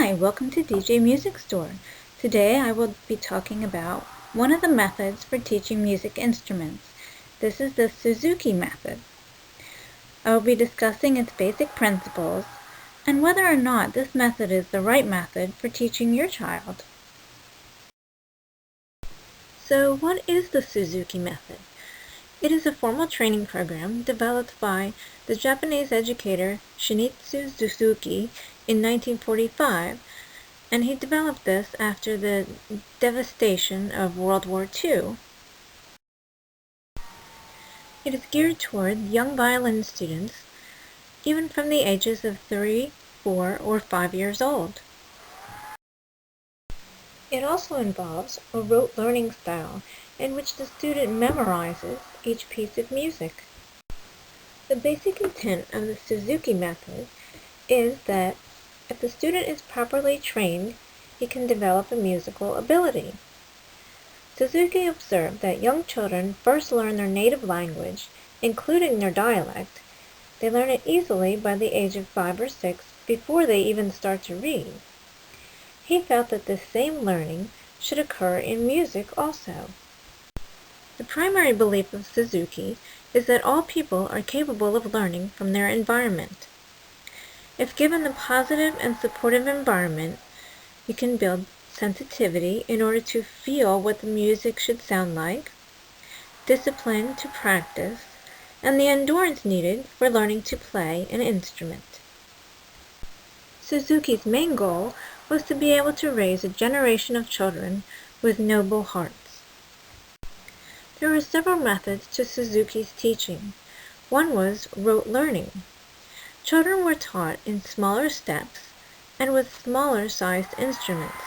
Hi, welcome to DJ Music Store. Today I will be talking about one of the methods for teaching music instruments. This is the Suzuki method. I will be discussing its basic principles and whether or not this method is the right method for teaching your child. So what is the Suzuki method? It is a formal training program developed by the Japanese educator Shinichi Suzuki in 1945, and he developed this after the devastation of World War II. It is geared toward young violin students, even from the ages of 3, 4, or 5 years old. It also involves a rote learning style in which the student memorizes each piece of music. The basic intent of the Suzuki method is that if the student is properly trained, he can develop a musical ability. Suzuki observed that young children first learn their native language, including their dialect. They learn it easily by the age of 5 or 6 before they even start to read. He felt that this same learning should occur in music also. The primary belief of Suzuki is that all people are capable of learning from their environment. If given a positive and supportive environment, you can build sensitivity in order to feel what the music should sound like, discipline to practice, and the endurance needed for learning to play an instrument. Suzuki's main goal was to be able to raise a generation of children with noble hearts. There were several methods to Suzuki's teaching. One was rote learning. Children were taught in smaller steps and with smaller sized instruments.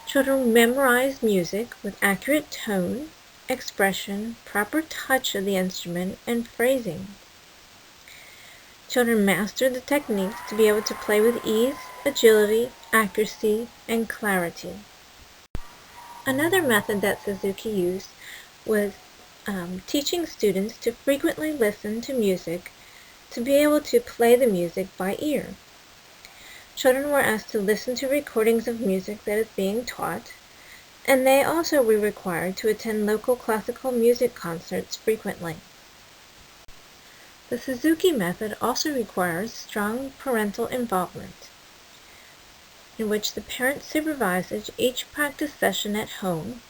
Children memorized music with accurate tone, expression, proper touch of the instrument, and phrasing. Children mastered the techniques to be able to play with ease, agility, accuracy, and clarity. Another method that Suzuki used was teaching students to frequently listen to music to be able to play the music by ear. Children were asked to listen to recordings of music that is being taught, and they also were required to attend local classical music concerts frequently. The Suzuki method also requires strong parental involvement, in which the parent supervises each practice session at home,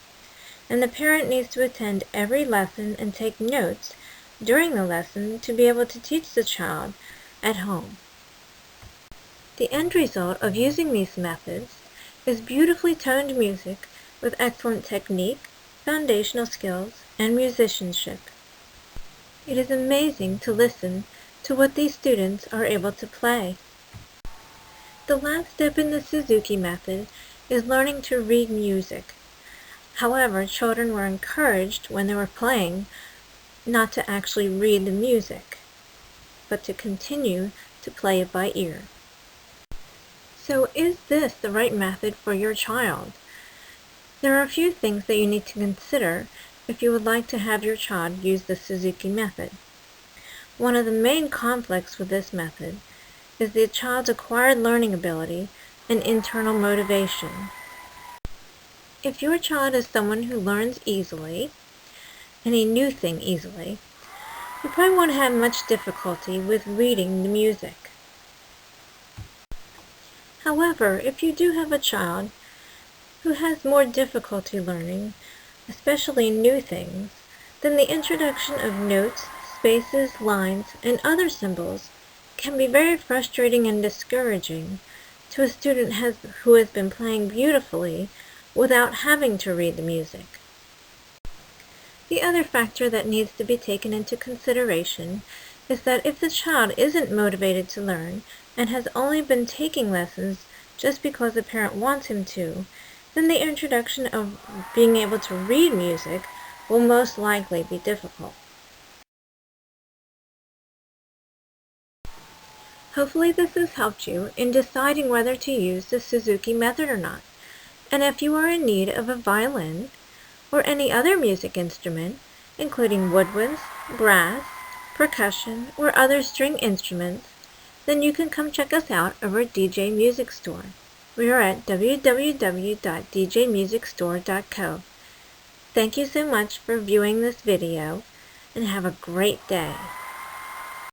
and the parent needs to attend every lesson and take notes during the lesson to be able to teach the child at home. The end result of using these methods is beautifully toned music with excellent technique, foundational skills, and musicianship. It is amazing to listen to what these students are able to play. The last step in the Suzuki method is learning to read music. However, children were encouraged when they were playing not to actually read the music, but to continue to play it by ear. So is this the right method for your child? There are a few things that you need to consider if you would like to have your child use the Suzuki method. One of the main conflicts with this method is the child's acquired learning ability and internal motivation. If your child is someone who learns easily, any new thing easily, you probably won't have much difficulty with reading the music. However, if you do have a child who has more difficulty learning, especially new things, then the introduction of notes, spaces, lines, and other symbols can be very frustrating and discouraging to a student who has been playing beautifully without having to read the music. The other factor that needs to be taken into consideration is that if the child isn't motivated to learn and has only been taking lessons just because the parent wants him to, then the introduction of being able to read music will most likely be difficult. Hopefully this has helped you in deciding whether to use the Suzuki method or not. And if you are in need of a violin or any other music instrument, including woodwinds, brass, percussion, or other string instruments, then you can come check us out over at DJ Music Store. We are at www.djmusicstore.co. Thank you so much for viewing this video, and have a great day.